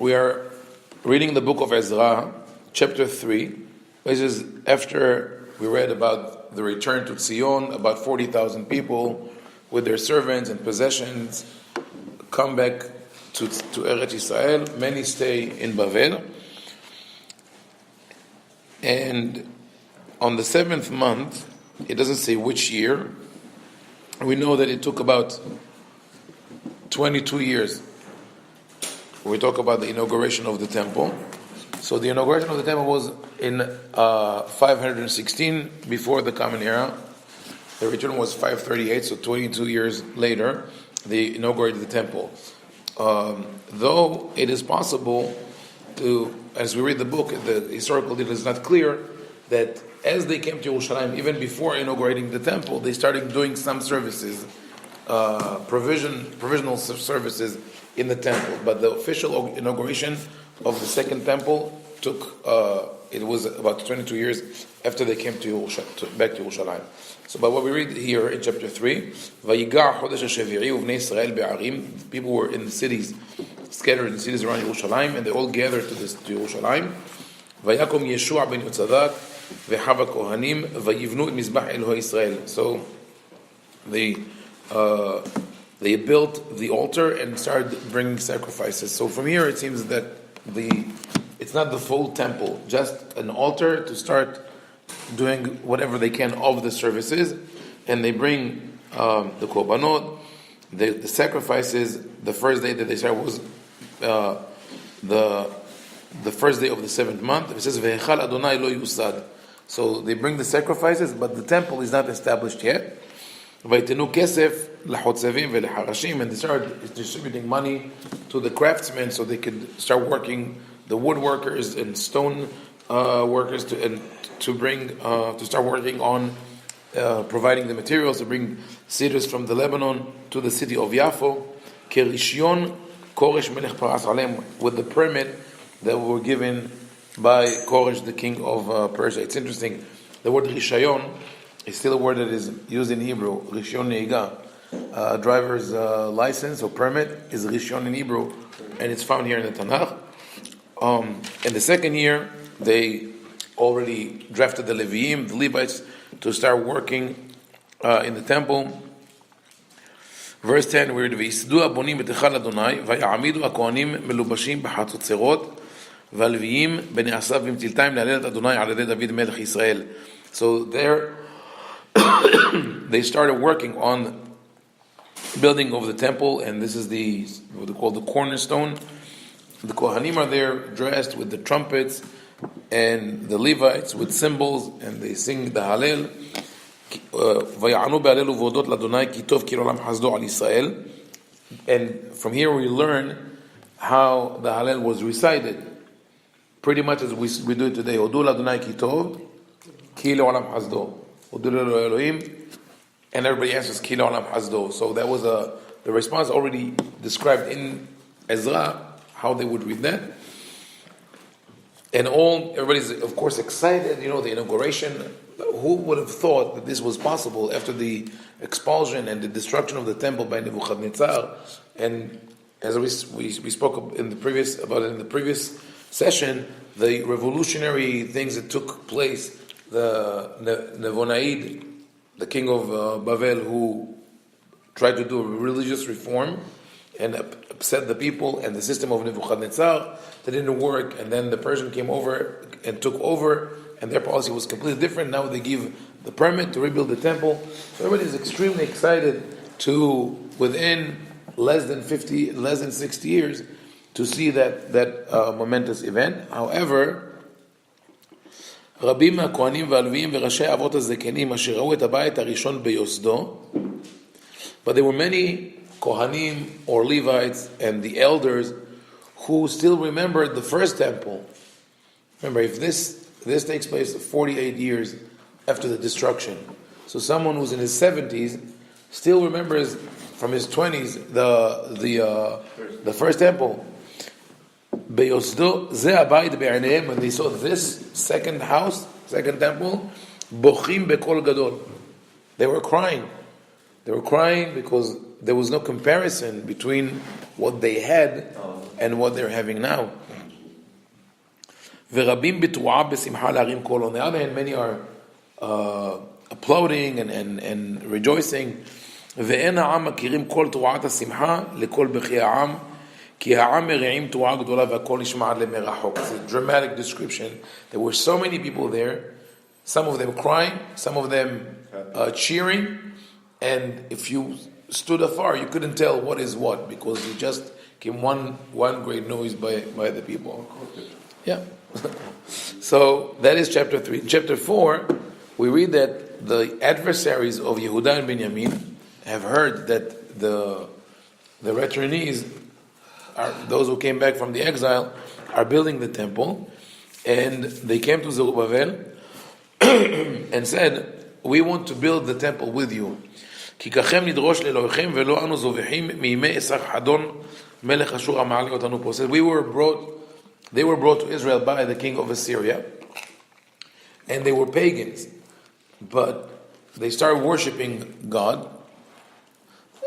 We are reading the book of Ezra, chapter 3. This is after we read about the return to Zion, about 40,000 people with their servants and possessions come back to Eretz Israel. Many stay in Bavel. And on the 7th month, it doesn't say which year, we know that it took about 22 years. We talk about the inauguration of the temple. So the inauguration of the temple was in 516 before the Common Era. The return was 538, so 22 years later, they inaugurated the temple. Though it is possible to, as we read the book, the historical detail is not clear, that as they came to Yerushalayim, even before inaugurating the temple, they started doing some services, provisional services in the temple. But the official inauguration of the second temple took, it was about 22 years after they came back to Yerushalayim. So by what we read here in chapter 3, ויגע חודש השביעי ובני ישראל בערים, people were in the cities, scattered in the cities around Yerushalayim, and they all gathered to Yerushalayim. ויקום ישוע בן יהוצדק וחב הכהנים ויבנו את מזבח אלוהי ישראל. So they built the altar and started bringing sacrifices. So from here it seems that it's not the full temple, just an altar to start doing whatever they can of the services, and they bring the korbanot, the sacrifices. The first day that they started was the first day of the 7th month. It says Ve'echal Adonai lo yusad. So they bring the sacrifices, but the temple is not established yet. Vaytenu kesef lachotzevim ve'leharashim, and they started distributing money to the craftsmen so they could start working, the woodworkers and stone workers to start working on providing the materials to bring cedars from the Lebanon to the city of Yafo. Kerishyon Koresh melech paras alem, with the permit that were given by Koresh, the king of Persia. It's interesting. The word rishayon is still a word that is used in Hebrew. Rishyon neiga, driver's license or permit is rishyon in Hebrew, and it's found here in the Tanakh. In the second year, they already drafted the Leviim, the Levites, to start working in the temple. Verse 10, we read, ויסדו הבונים את היכל אדוני, ויעמידו הכהנים מלובשים בחצוצרות, והלוויים בני אסף ומצלתיים להלל את אדוני על ידי דוד מלך ישראל. So there, they started working on building of the temple, and this is what they call the cornerstone. The Kohanim are there dressed with the trumpets, and the Levites with cymbals, and they sing the Hallel. ויענו בהלל ובהודות לאדוני כי טוב כי לעולם חסדו על ישראל. And from here we learn how the Hallel was recited, pretty much as we do it today. הודו לאדוני כי טוב כי לעולם חסדו. הודו לאלוהים, and everybody answers כי לעולם חסדו. So that was the response already described in Ezra, how they would read that. And everybody's of course excited, the inauguration. Who would have thought that this was possible after the expulsion and the destruction of the temple by Nebuchadnezzar? And as we spoke about in the previous session, the revolutionary things that took place, the Nevonaid, the king of Bavel, who tried to do a religious reform and upset the people, and the system of Nebuchadnezzar that didn't work, and then the Persian came over and took over, and their policy was completely different. Now they give the permit to rebuild the temple. So everybody is extremely excited to, within less than 60 years, to see that momentous event. However, רבים מהכהנים והלוויים וראשי האבות הזקנים אשר ראו את הבית הראשון ביוסדו, but there were many Kohanim or Levites and the elders who still remembered the first temple. Remember, if this takes place 48 years after the destruction, so someone who's in his 70s still remembers from his 20s the first temple. ביוסדו זה הבית בעיניהם, when they saw this second temple, בוכים בקול גדול. They were crying because there was no comparison between what they had and what they're having now. ורבים בתרועה בשמחה להרים קול. On the other hand, many are applauding and rejoicing. ואין העם מכירים כל תרועת השמחה לכל בכי העם, כי העם מריעים תרועה גדולה והכל נשמע עד למרחוק. It's a dramatic description. There were so many people there, some of them crying, some of them cheering, and if you stood afar, you couldn't tell what is what, because it just came one great noise by the people. Yeah. So that is chapter 3. In chapter 4, we read that the adversaries of Yehuda and Benjamin have heard that the returnees, those who came back from the exile, are building the temple, and they came to Zerubbabel and said, we want to build the temple with you. כי ככם נדרוש לאלוהיכם ולא אנו זובחים מימי אסרחדון מלך אשור המעלה אותנו פה. Said, they were brought to Israel by the king of Assyria, and they were pagans, but they started worshiping God,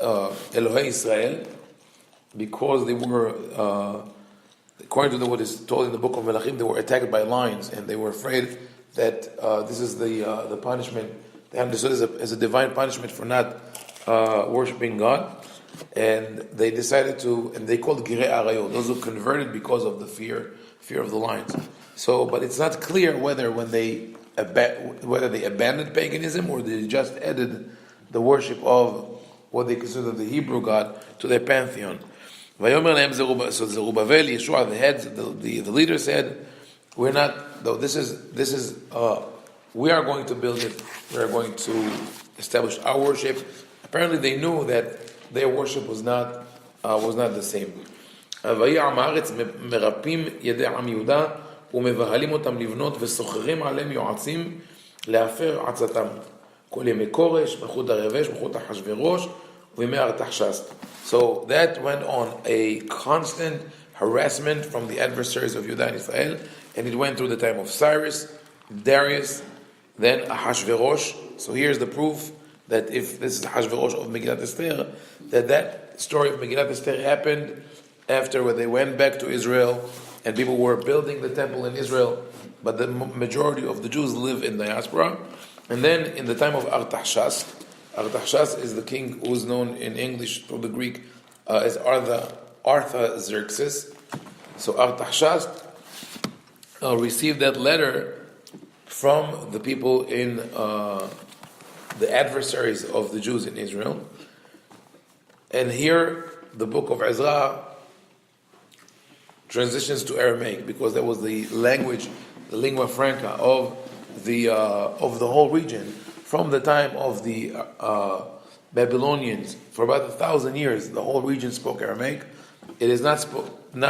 Elohei Israel, because they were, according to what is told in the book of Melachim, they were attacked by lions, and they were afraid that this is the punishment. They understood as a divine punishment for not worshiping God, and they decided to, and they called Girei Arayot, those who converted because of the fear of the lions. So, but it's not clear whether they abandoned paganism or they just added the worship of what they consider the Hebrew God to their pantheon. So Zerubbabel, Yeshua, the heads, the leader said, "We're not. Though this is. We are going to build it. We are going to establish our worship." Apparently, they knew that their worship was not the same. ויהי עם הארץ מרפים ידי עם יהודה ומבהלים אותם לבנות וסוחרים עליהם יועצים להפר עצתם. כל ימי כורש, מלכות דריווש, מלכות אחשוורוש וימי ארתחשסט. So that went on, a constant harassment from the adversaries of Judah and Israel, and it went through the time of Cyrus, Darius, then Ahashverosh. So here's the proof that if this is Ahashverosh of Megillat Esther, that story of Megillat Esther happened after when they went back to Israel and people were building the temple in Israel, but the majority of the Jews live in diaspora. And then in the time of Artaxerxes is the king who is known in English from the Greek as Artaxerxes. So Artaxerxes received that letter from the people in the adversaries of the Jews in Israel. And here the book of Ezra transitions to Aramaic, because that was the language, the lingua franca of the whole region from the time of the Babylonians. For about 1,000 years, the whole region spoke Aramaic. It is not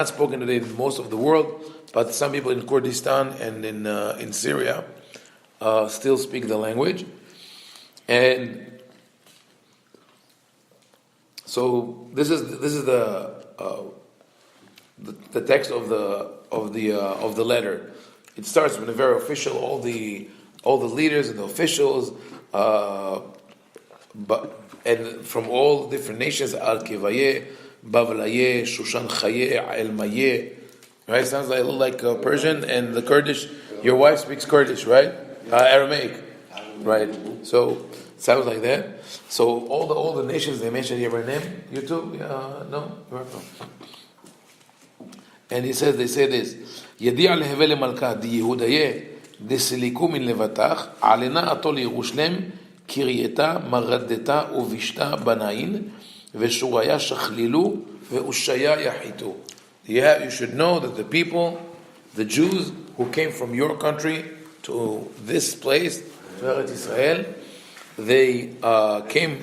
spoken today in most of the world, but some people in Kurdistan and in Syria still speak the language. And so this is the text of the letter. It starts with a very official, all the leaders and the officials, and from all different nations, Al Kivaye, Bavlaye, Shushan Chaye, El Maye. Right, sounds like a little like Persian, and the Kurdish. Your wife speaks Kurdish, right? Aramaic, right? So sounds like that. So all the nations they mentioned here by name. You too? No, you're right. And they say this: Yedi'a leheve lemalka di Yehudaye desiliku min levatach alena ato liYerushalem kiryeta maradeta uvishta banayin veshuraya shachlilu veushaya yahitu. Yeah, you should know that the people, the Jews who came from your country to this place, to Eretz Israel, they came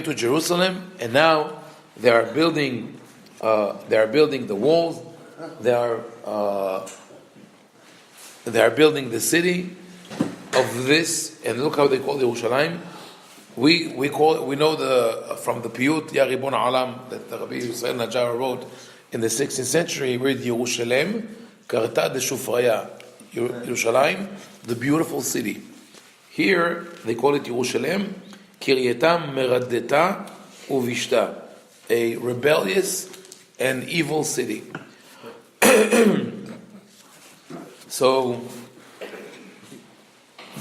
to Jerusalem, and now they are building the walls. They are building the city of this, and look how they call it Yerushalayim. We know from the Piyut Ya Ribon Alam that the Rabbi Yisrael Najjar wrote in the 16th century. We read Yerushalem Karta de Shufraya, Yerushalayim, the beautiful city. Here they call it Yerushalem Kiryeta Meradeta Uvishta, a rebellious an evil city. So,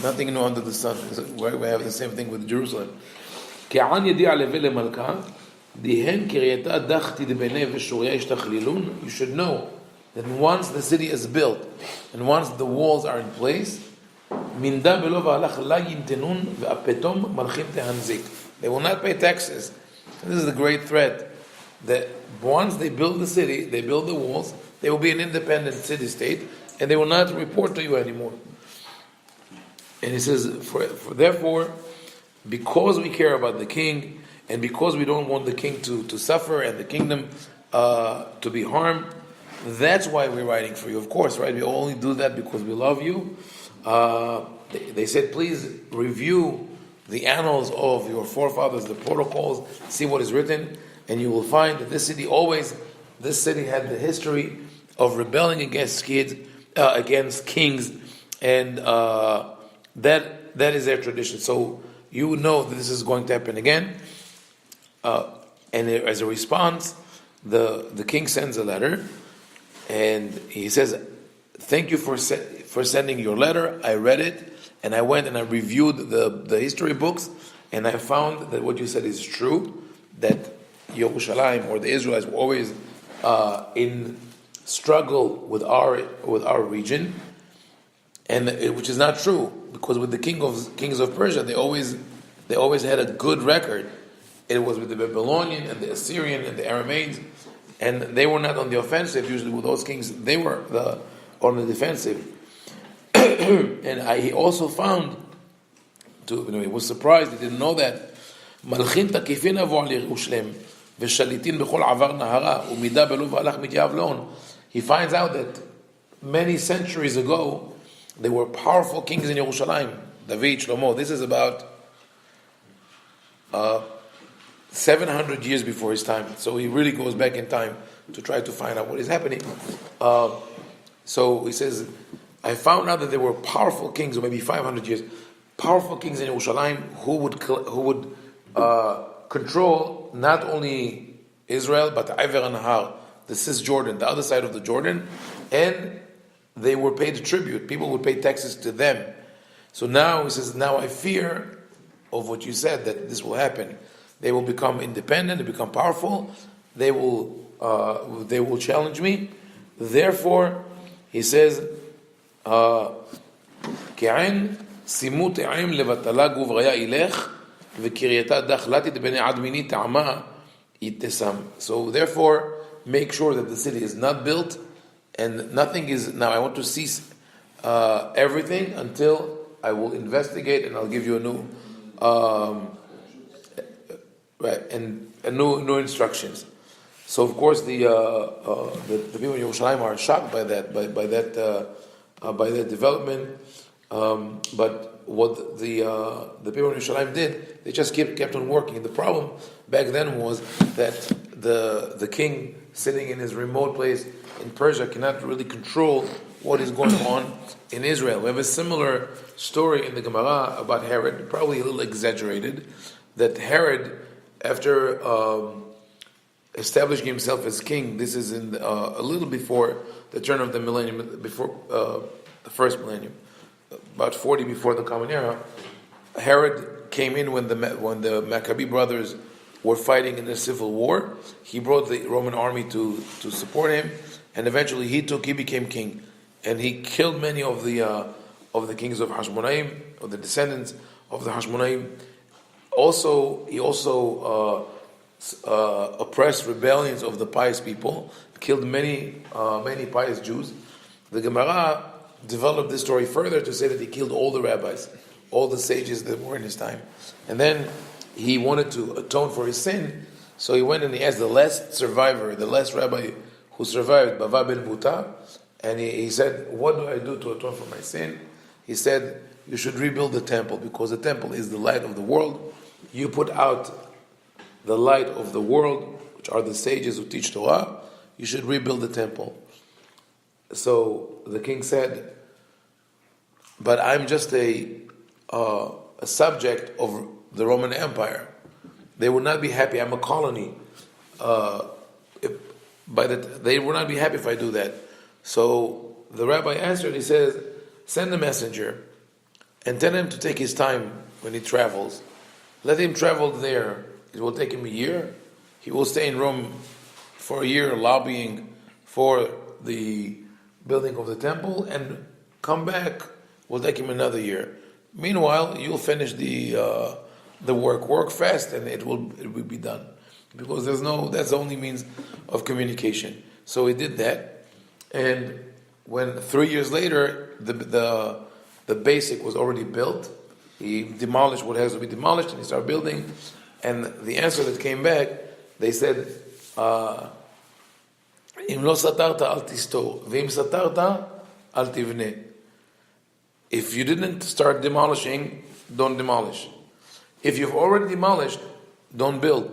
nothing new under the sun. We have the same thing with Jerusalem. כען ידיע לוי למלכה, דהן קרייתה דחתי דבני ושוריה ישתכללון. You should know that once the city is built and once the walls are in place, מנדה בלא והלך לה ינתנון והפתום מלכים תהנזיק. They will not pay taxes. And this is the great threat, that once they build the city, they build the walls, they will be an independent city-state, and they will not report to you anymore. And he says, therefore, because we care about the king, and because we don't want the king to suffer and the kingdom to be harmed, that's why we're writing for you. Of course, right? We only do that because we love you. They said, please review the annals of your forefathers, the protocols, see what is written, and you will find that this city had the history of rebelling against kings, and that is their tradition. So you know that this is going to happen again. And as a response, the king sends a letter, and he says, thank you for sending your letter. I read it, and I went and I reviewed the history books, and I found that what you said is true, that Yerushalayim, or the Israelites, were always in struggle with our region, and which is not true, because with the kings of Persia, they always had a good record. It was with the Babylonian and the Assyrian and the Aramaeans, and they were not on the offensive. Usually with those kings, they were on the defensive. And he also found, he was surprised, he didn't know that, מלכים תקיפין עברו על ירושלים ושליטין בכל עבר נהרה ומידה בלא והלך מתייב לאון. He finds out that many centuries ago there were powerful kings in Yerushalayim, David, Shlomo. This is about 700 years before his time. So he really goes back in time to try to find out what is happening. So he says, I found out that there were powerful kings, or maybe 500 years, powerful kings in Yerushalayim who would control not only Israel, but the Iver Nahar, the Cisjordan, the other side of the Jordan, and they were paid tribute. People would pay taxes to them. So now he says, now I fear of what you said, that this will happen. They will become independent, they become powerful, they will challenge me. Therefore, he says, כעין סימות העם לבטלה גובריה ילך וקרייתה דחלתית בני עד מיני טעמה יתסם. So therefore, make sure that the city is not built and nothing is. Now I want to cease everything until I will investigate, and I'll give you a new new instructions. So of course the people in Yerushalayim are shocked by that development. But what the people in Yerushalayim did, they just kept on working. And the problem back then was that the king sitting in his remote place in Persia cannot really control what is going on in Israel. We have a similar story in the Gemara about Herod, probably a little exaggerated, that Herod, after establishing himself as king, this is in a little before the turn of the millennium, before the first millennium, about 40 before the Common Era. Herod came in when the Maccabee brothers were fighting in the civil war. He brought the Roman army to support him, and eventually he became king, and he killed many of the kings of Hashmonaim, of the descendants of the Hashmonaim. He also oppressed rebellions of the pious people, killed many pious Jews. The Gemara developed this story further to say that he killed all the rabbis, all the sages that were in his time. And then he wanted to atone for his sin, so he went and he asked the last rabbi who survived, Bava ben Buta, and he said, what do I do to atone for my sin? He said, you should rebuild the temple, because the temple is the light of the world. You put out the light of the world, which are the sages who teach Torah. You should rebuild the temple. So the king said, but I'm just a subject of the Roman Empire. They would not be happy. I'm a colony. they will not be happy if I do that. So the rabbi answered, he says, send a messenger and tell him to take his time when he travels. Let him travel there. It will take him a year. He will stay in Rome for a year lobbying for the building of the temple, and come back will take him another year. Meanwhile, you'll finish the work fast, and it will be done, because that's the only means of communication. So he did that, and when 3 years later the basic was already built, he demolished what has to be demolished, and he started building. And the answer that came back, they said, "Im lo satarta al tistor, ve'im satarta al tivne." If you didn't start demolishing, don't demolish. If you've already demolished, don't build.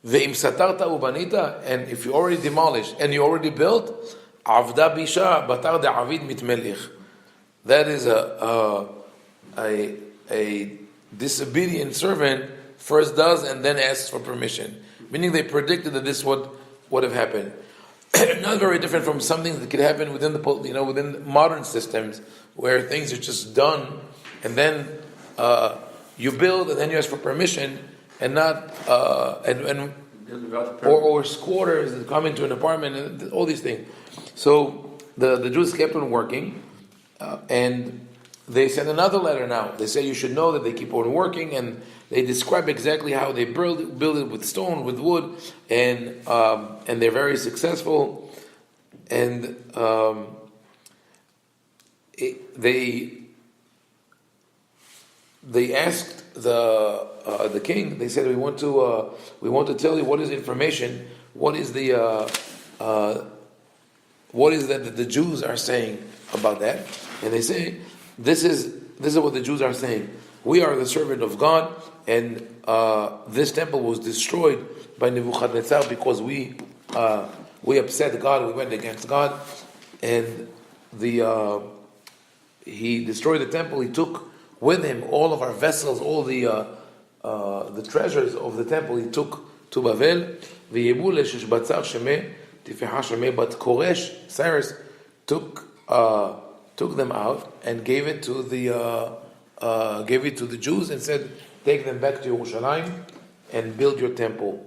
Ve'im satarta ubanita, and if you already demolished and you already built, avda bisha batar de avid mitmelich. That is a disobedient servant first does and then asks for permission. Meaning they predicted that this would have happened. Not very different from something that could happen within modern systems, where things are just done, and then you build and then you ask for permission, and not or squatters that come into an apartment, and all these things. So the Jews kept on working, and they sent another letter now. They say you should know that they keep on working, and they describe exactly how they build it with stone, with wood, and they're very successful. And they asked the king. They said, we want to tell you what is the information. What is that the Jews are saying about that? And they say, this is what the Jews are saying. We are the servant of God, and this temple was destroyed by Nebuchadnezzar because we upset God, we went against God, and he destroyed the temple. He took with him all of our vessels, all the treasures of the temple. He took to Bavel. But Koresh, Cyrus, took them out and gave it to the Jews and said, take them back to Yerushalayim and build your temple.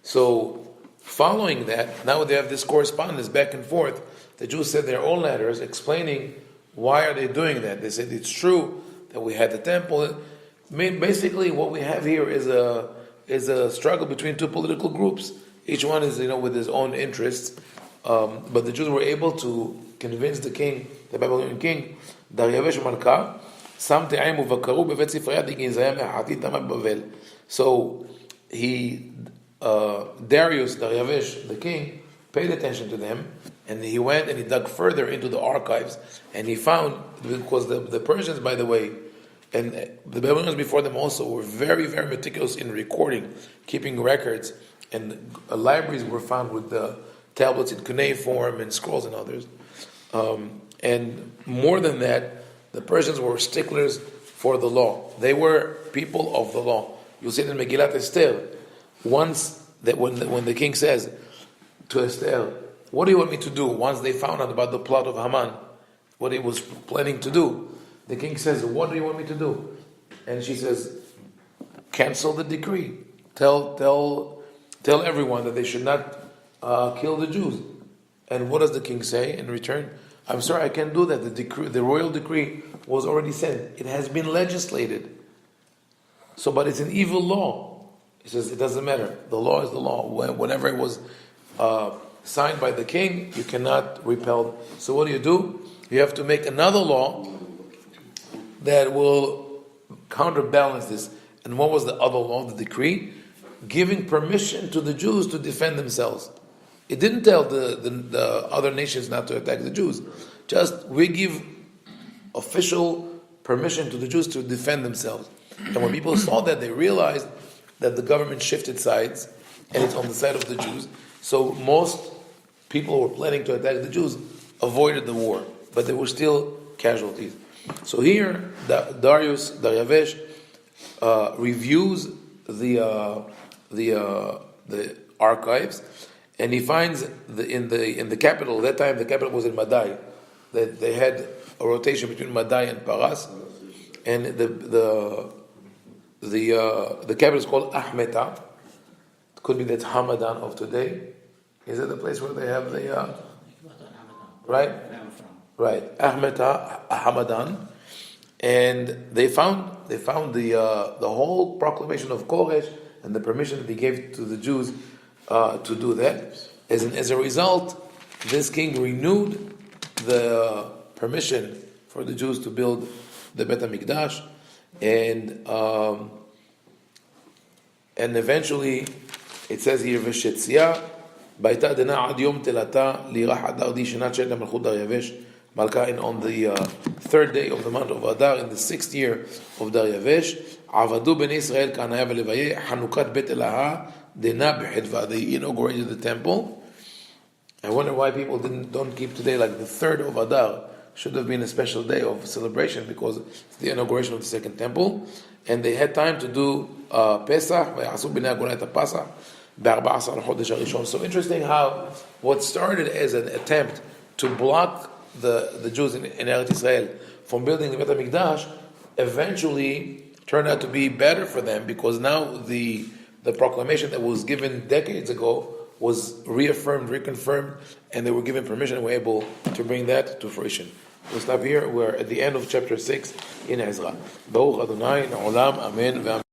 So following that, now they have this correspondence back and forth. The Jews said their own letters explaining why are they doing that. They said it's true that we had the temple. I mean, basically what we have here is a struggle between two political groups. Each one is with his own interests. But the Jews were able to convince the king, the Babylonian king, Dariavesh Malka, so Darius, Dariavesh, the king, paid attention to them, and he went and he dug further into the archives, and he found, because the Persians, by the way, and the Babylonians before them also, were very, very meticulous in recording, keeping records, and libraries were found with the tablets in cuneiform and scrolls and others. And more than that, the Persians were sticklers for the law. They were people of the law. You'll see it in Megillat Esther. Once that when the king says to Esther, "What do you want me to do?" Once they found out about the plot of Haman, what he was planning to do, the king says, "What do you want me to do?" And she says, "Cancel the decree. Tell everyone that they should not kill the Jews." And what does the king say in return? "I'm sorry, I can't do that. The royal decree was already sent. It has been legislated. So, but it's an evil law." He says, "It doesn't matter. The law is the law. Whenever it was signed by the king, you cannot repel. So what do? You have to make another law that will counterbalance this." And what was the other law, the decree? Giving permission to the Jews to defend themselves. It didn't tell the other nations not to attack the Jews. Just, we give official permission to the Jews to defend themselves. And when people saw that, they realized that the government shifted sides, and it's on the side of the Jews. So most people who were planning to attack the Jews avoided the war, but there were still casualties. So here, Dariavesh reviews the archives, and he finds in the capital. At that time, the capital was in Madai. They had a rotation between Madai and Paras, and the capital is called Ahmeta. It could be that's Hamadan of today. Is it the place where they have the right? Right, Ahmeta, Hamadan, and they found the whole proclamation of Koresh and the permission that he gave to the Jews to do that. As a result, this king renewed the permission for the Jews to build the Bet HaMikdash, and eventually it says here Veshetzia Baita Dena Ad Yom Telata Lirah Adar Di Shenat Shet HaMelchut Daryavesh Malka, and on the third day of the month of Adar, in the 6th year of Daryavesh, Avadu Ben Israel Kanaya Velevaye Hanukat Bet Elaha Dena B'Hedva. They inaugurated the temple. I wonder why people don't keep today like the 3rd of Adar. Should have been a special day of celebration because it's the inauguration of the second temple, and they had time to do Pesach. So interesting how what started as an attempt to block the Jews in Eretz Israel from building the Bet HaMikdash eventually turned out to be better for them, because now the proclamation that was given decades ago was reaffirmed, reconfirmed, and they were given permission and were able to bring that to fruition. We'll stop here. We're at the end of chapter 6 in Ezra. Baruch Adonai, Olam, Amen.